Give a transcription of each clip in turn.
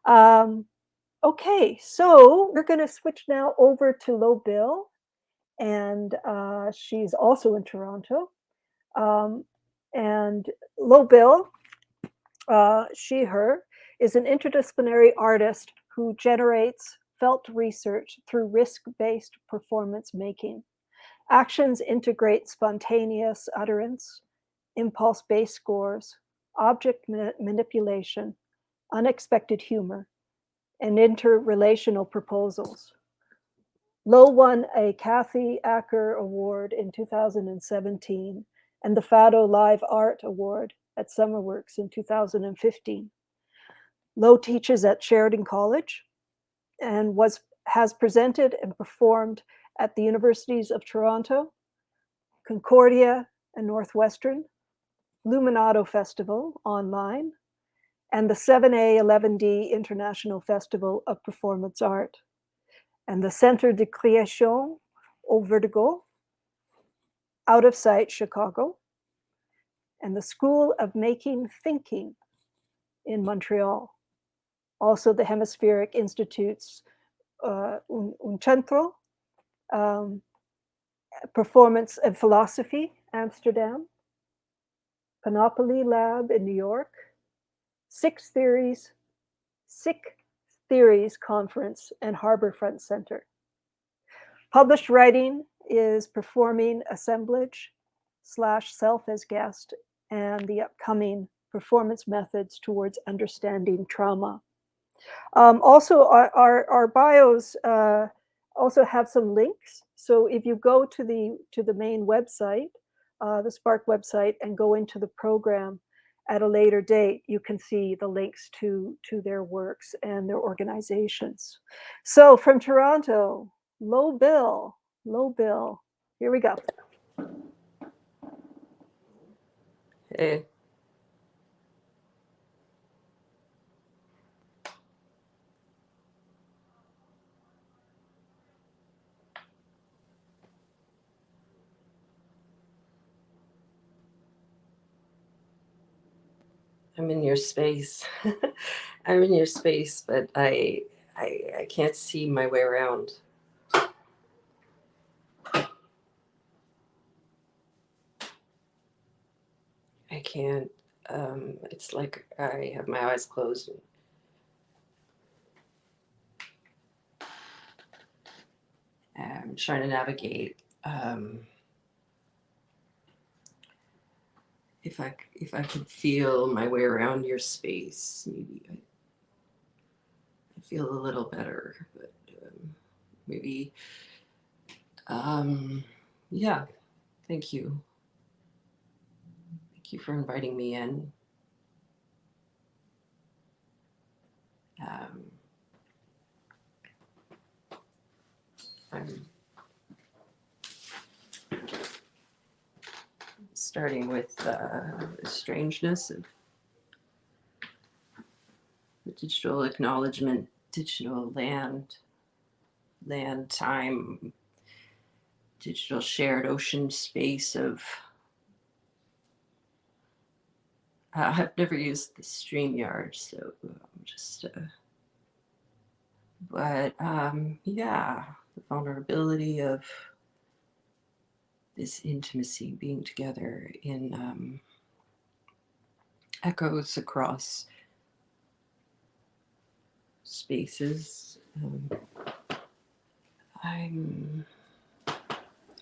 Um, okay, so we're going to switch now over to Lo Bill, and she's also in Toronto. Um, and Lo Bill, she, her, is an interdisciplinary artist who generates felt research through risk based performance making. Actions integrate spontaneous utterance, impulse based scores, object manipulation, unexpected humor, and interrelational proposals. Lowe won a Kathy Acker Award in 2017 and the Fado Live Art Award at SummerWorks in 2015. Lowe teaches at Sheridan College and has presented and performed at the Universities of Toronto, Concordia, and Northwestern, Luminato Festival online, and the 7A 11D International Festival of Performance Art, and the Centre de Création au Vertigo, Out of Sight, Chicago, and the School of Making Thinking in Montreal. Also, the Hemispheric Institute's Un Centro, Performance and Philosophy, Amsterdam, Panoply Lab in New York, Six Theories, Sick Theories Conference, and Harborfront Center. Published writing is Performing Assemblage / Self as Guest and the upcoming Performance Methods Towards Understanding Trauma. Also, our bios also have some links. So if you go to the main website, the Spark website, and go into the program at a later date, you can see the links to their works and their organizations. So from Toronto, Lo Bill, here we go. Hey. I'm in your space. I'm in your space, but I can't see my way around. I can't. It's like I have my eyes closed. I'm trying to navigate. If I could feel my way around your space, maybe I'd feel a little better. But maybe, yeah. Thank you. Thank you for inviting me in. Um, I'm starting with the strangeness of the digital acknowledgement, digital land, time, digital shared ocean space of. I've never used the StreamYard, so just. But yeah, the vulnerability of this intimacy being together in echoes across spaces. I'm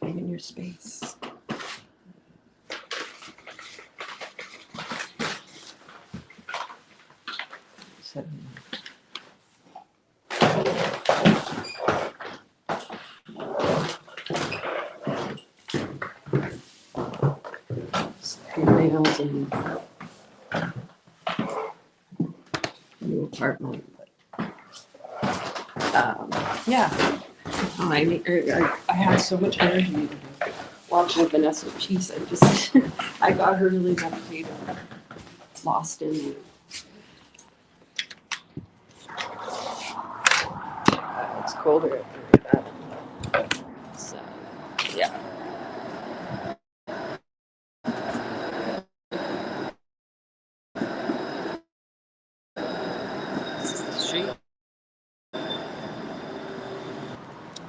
in your space. So, nails in new apartment. Yeah, I had so much energy watching Vanessa Peace. I got her really meditative, lost in it. It's colder. So, yeah. street.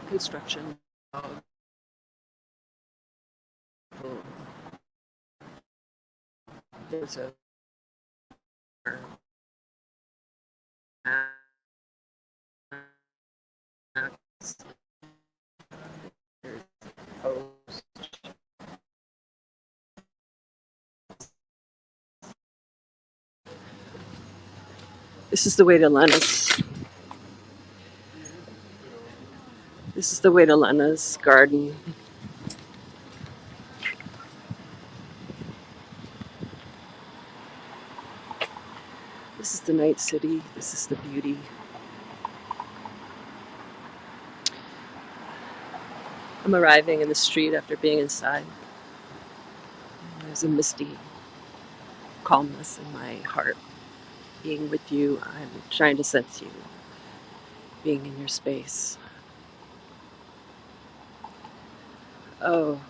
Construction. There's a This is the way to Lena's. This is the way to Lena's garden. This is the night city. This is the beauty. I'm arriving in the street after being inside. There's a misty calmness in my heart. Being with you, I'm trying to sense you. Being in your space. Oh,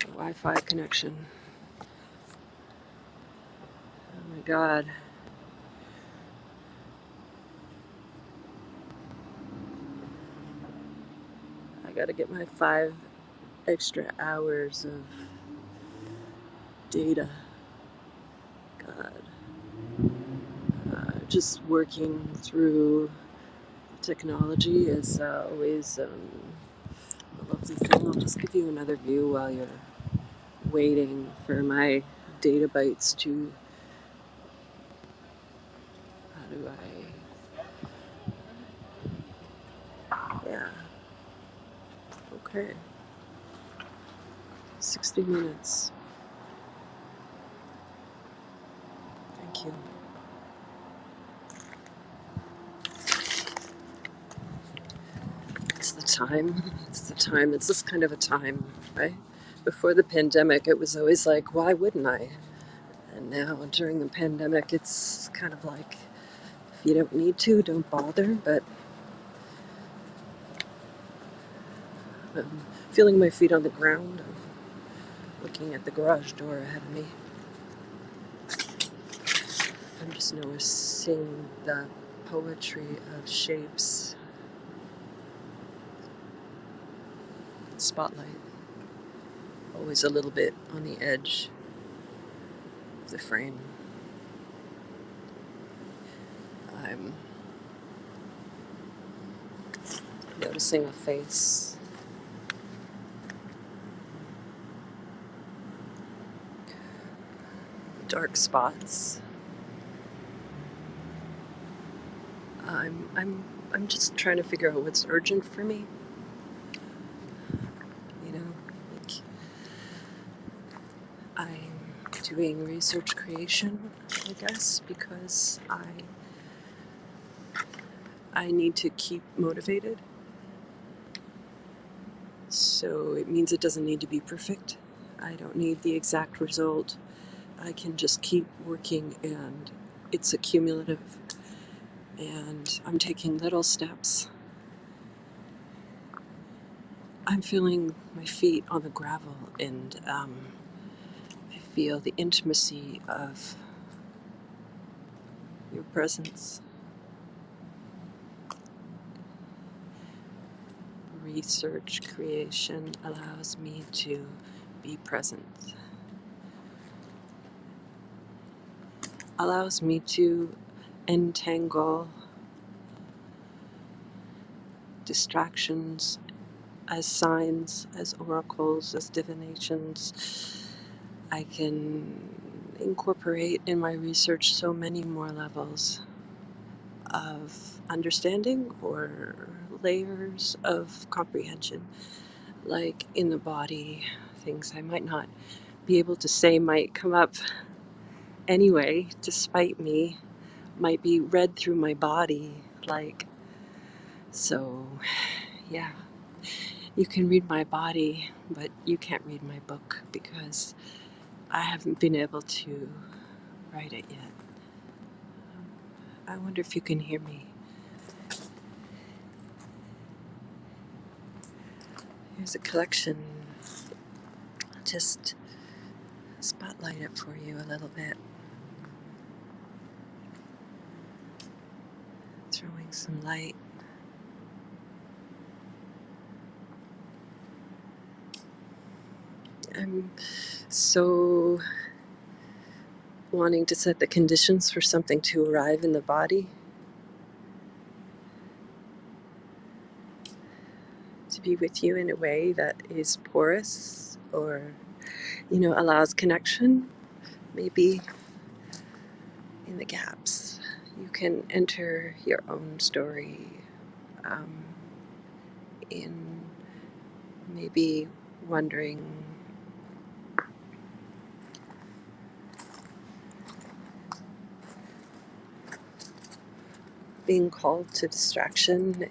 Wi-Fi connection. Oh my God. I gotta get my 5 extra hours of data. God. Just working through technology is always a lovely thing. I'll just give you another view while you're waiting for my data bytes to. How do I. Yeah. Okay. 60 minutes. Thank you. It's the time. It's the time. It's this kind of a time, right? Before the pandemic, it was always like, why wouldn't I? And now during the pandemic, it's kind of like, if you don't need to, don't bother. But I'm feeling my feet on the ground. I'm looking at the garage door ahead of me. I'm just noticing the poetry of shapes. Spotlight. Always a little bit on the edge of the frame. I'm noticing a face. Dark spots. I'm just trying to figure out what's urgent for me. You know, like I'm doing research creation, I guess, because I need to keep motivated. So it means it doesn't need to be perfect. I don't need the exact result. I can just keep working, and it's accumulative. And I'm taking little steps. I'm feeling my feet on the gravel, and I feel the intimacy of your presence. Research creation allows me to be present, allows me to entangle distractions as signs, as oracles, as divinations. I can incorporate in my research so many more levels of understanding or layers of comprehension, like in the body, things I might not be able to say might come up anyway, despite me, might be read through my body, like, so, yeah. You can read my body, but you can't read my book because I haven't been able to write it yet. I wonder if you can hear me. Here's a collection. Just spotlight it for you a little bit. throwing some light. I'm so wanting to set the conditions for something to arrive in the body, to be with you in a way that is porous or, allows connection, maybe in the gaps. You can enter your own story um, in maybe wondering being called to distraction.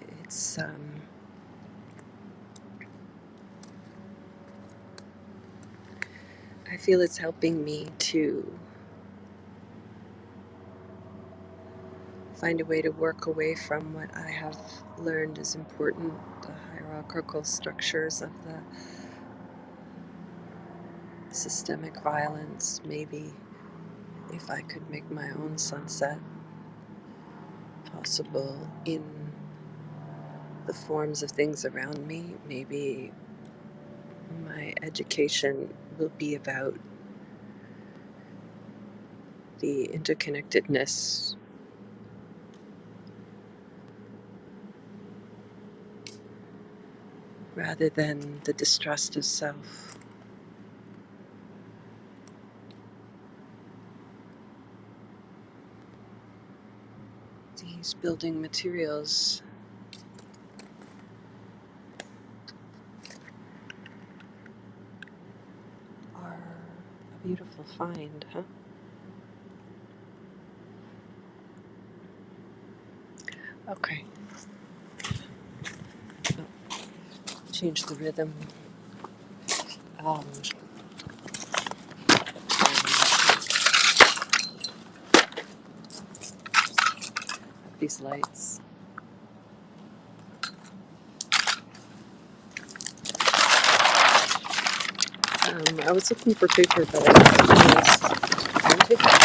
I feel it's helping me to find a way to work away from what I have learned is important, the hierarchical structures of the systemic violence. Maybe if I could make my own sunset possible in the forms of things around me, maybe my education will be about the interconnectedness rather than the distrust of self. These building materials are a beautiful find, huh? Okay. Change the rhythm. Um, these lights. I was looking for paper, but I was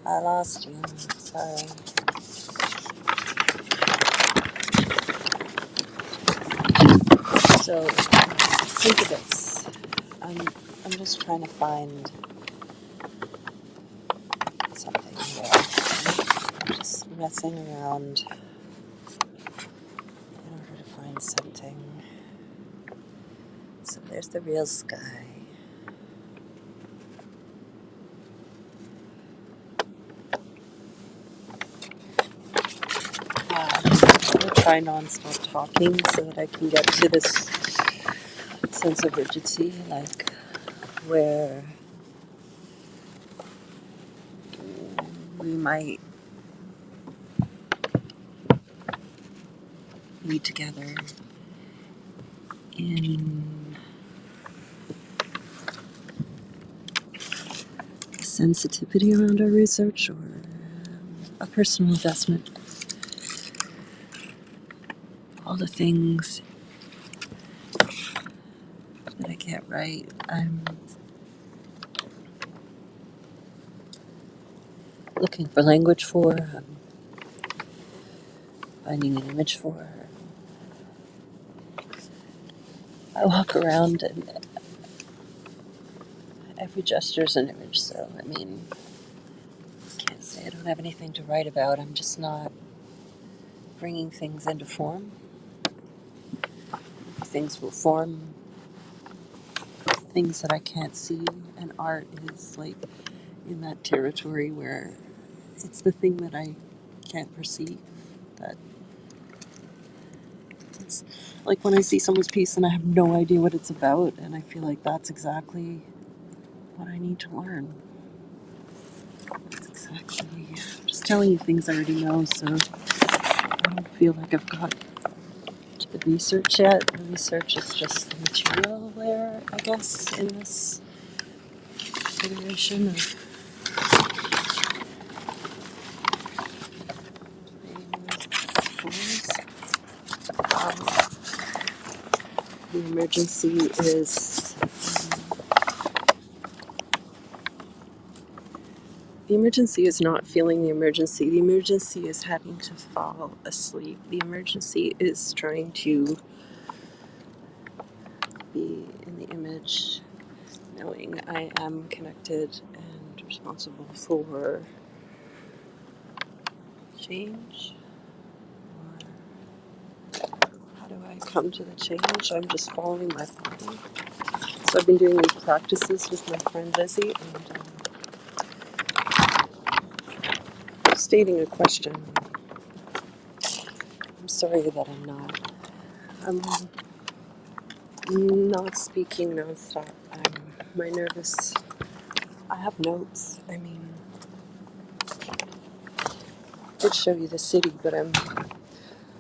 I lost you. Sorry. So think of this. I'm just trying to find something here. I'm just messing around in order to find something. So there's the real sky. I'm going to try non-stop talking so that I can get to this sense of urgency, like where we might be together in sensitivity around our research or a personal investment. All the things that I get right, I'm looking for language for, finding an image for. I walk around and every gesture is an image, so I mean, I can't say I don't have anything to write about. I'm just not bringing things into form. Things will form things that I can't see, and art is like in that territory where it's the thing that I can't perceive. That it's like when I see someone's piece and I have no idea what it's about, and I feel like that's exactly what I need to learn. That's exactly. I'm just telling you things I already know, so I don't feel like I've got to the research yet. The research is just the material layer, I guess, in this iteration of emergency is the emergency is not feeling the emergency. The emergency is having to fall asleep. The emergency is trying to be in the image, knowing I am connected and responsible for change. How do I come to the change? I'm just following my body. So I've been doing these practices with my friend Lizzie and stating a question. I'm sorry that I'm not speaking nonstop. My nervous. I have notes. I mean, I could show you the city, but I'm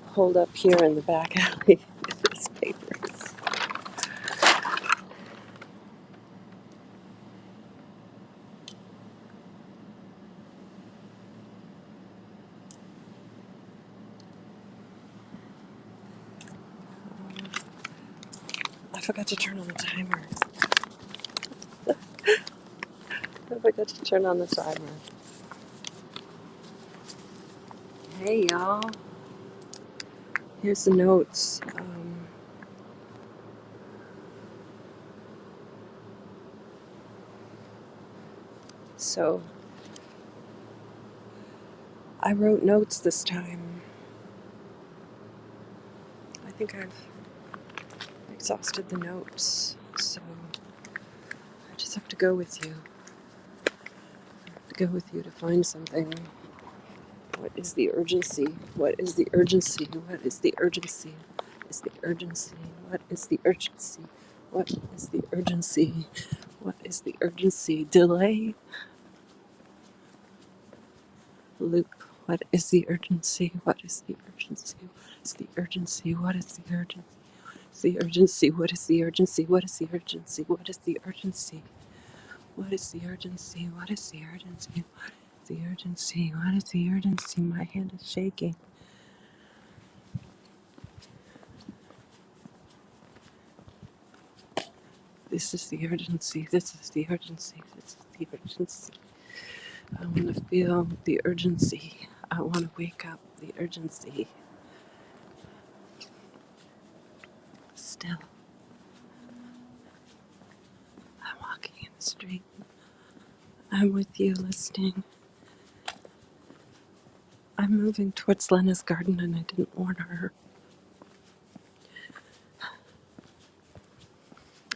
holed up here in the back alley with these papers. I forgot to turn on the timer. I forgot to turn on the timer. Hey, y'all. Here's the notes. So, I wrote notes this time. I think I've exhausted the notes, so I just have to go with you. Go with you to find something. What is the urgency? What is the urgency? What is the urgency? Is the urgency? What is the urgency? What is the urgency? What is the urgency? Delay? Loop. What is the urgency? What is the urgency? What is the urgency? What is the urgency? The urgency. What is the urgency? What is the urgency? What is the urgency? What is the urgency? What is the urgency? What is the urgency? What is the urgency? My hand is shaking. This is the urgency. This is the urgency. This is the urgency. I want to feel the urgency. I want to wake up the urgency. Still, I'm walking in the street. I'm with you listening. I'm moving towards Lena's garden and I didn't warn her.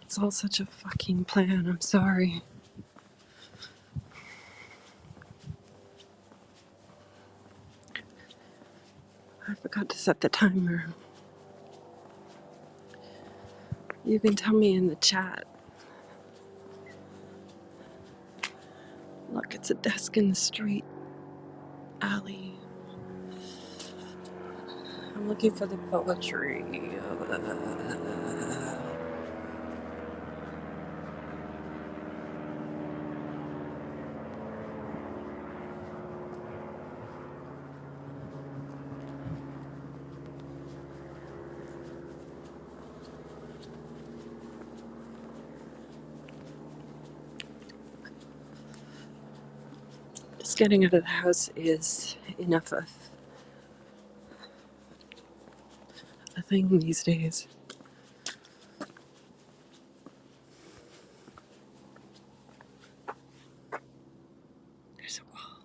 It's all such a fucking plan. I'm sorry. I forgot to set the timer. You can tell me in the chat. Look, it's a desk in the street alley. I'm looking for the poetry. Just getting out of the house is enough of a thing these days. There's a wall.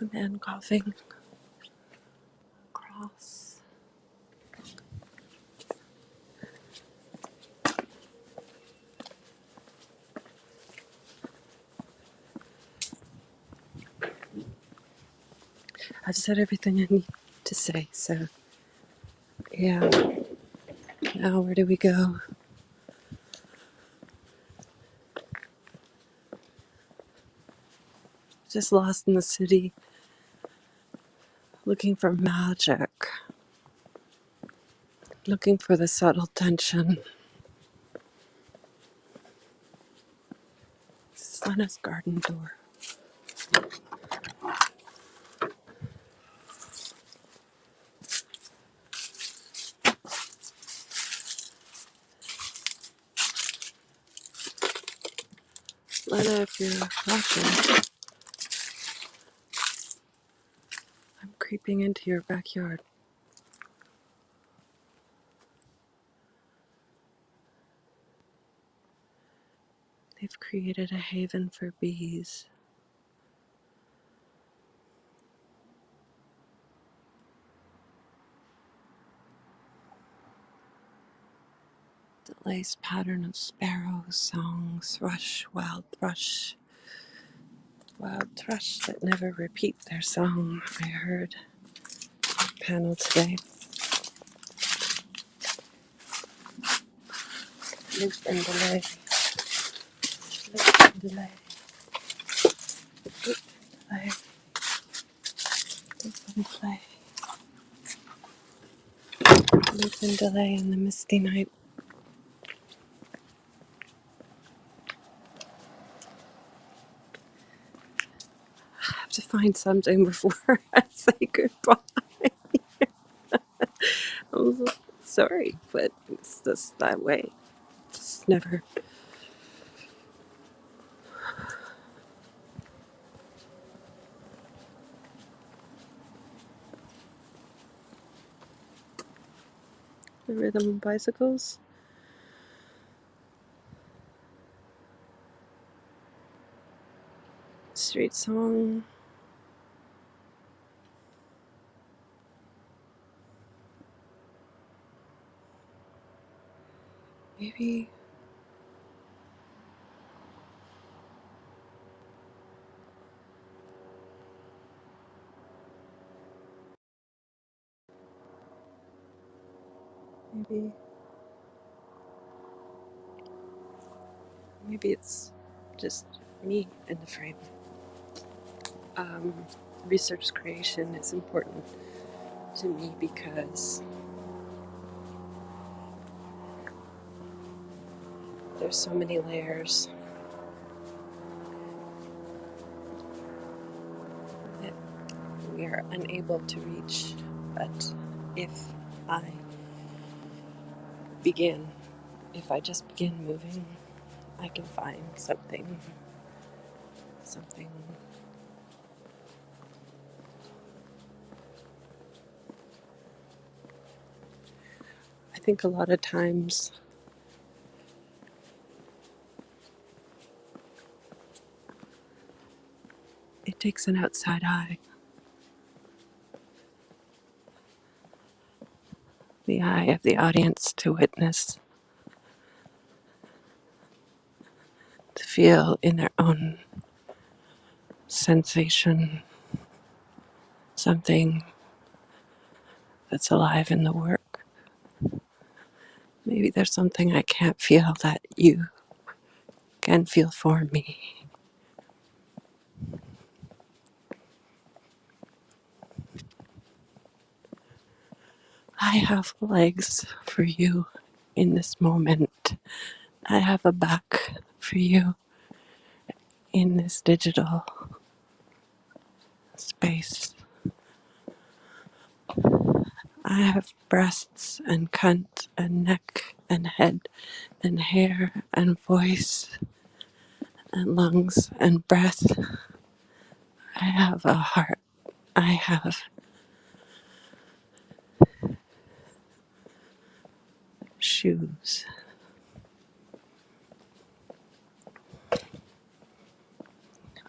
A man coughing across. I've said everything I need to say, so yeah. Now where do we go? Just lost in the city, looking for magic, looking for the subtle tension. Lena's garden door. Lena, if you're watching, I'm creeping into your backyard. They've created a haven for bees. The lace pattern of sparrows, song, thrush, wild thrush that never repeat their song. I heard a panel today. Loop and delay, loop and delay, loop and delay, loop and delay, loop and delay in the misty night. I have to find something before I say goodbye. I'm so sorry, but it's just that way. It's never. The rhythm of bicycles. Street song. Maybe maybe it's just me in the frame. Research creation is important to me because there's so many layers that we are unable to reach. But if I begin, if I just begin moving, I can find something. I think a lot of times it takes an outside eye, the eye of the audience, to witness, to feel in their own sensation something that's alive in the work. Maybe there's something I can't feel that you can feel for me. I have legs for you in this moment. I have a back for you in this digital space. I have breasts and cunt and neck and head and hair and voice and lungs and breath. I have a heart. I have shoes.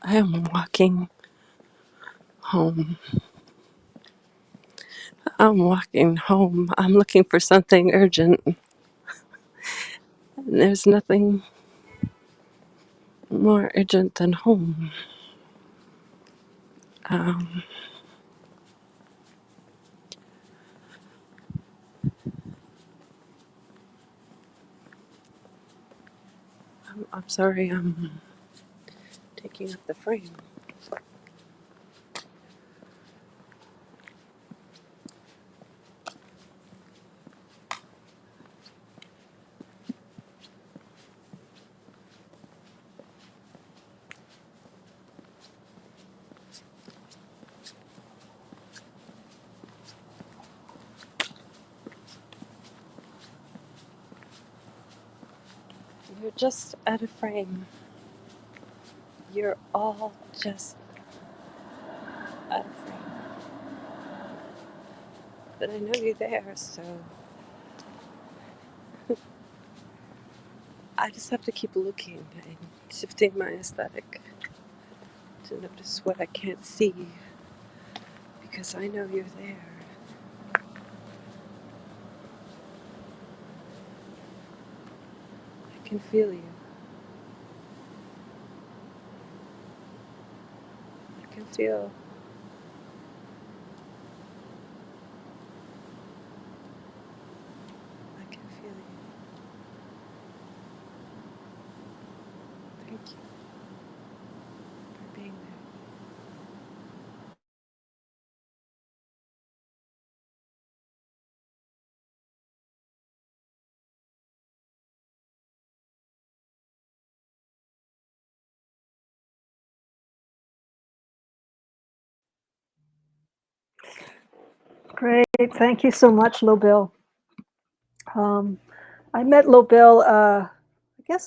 I am walking home. I'm walking home. I'm looking for something urgent. There's nothing more urgent than home. I'm sorry I'm taking up the frame. You're just at a frame. You're all just out of frame. But I know you're there, so I just have to keep looking and shifting my aesthetic to notice what I can't see because I know you're there. I can feel you. I can feel. I can feel you. Thank you for being there. Great. Thank you so much, Lobel. I met Lobel, I guess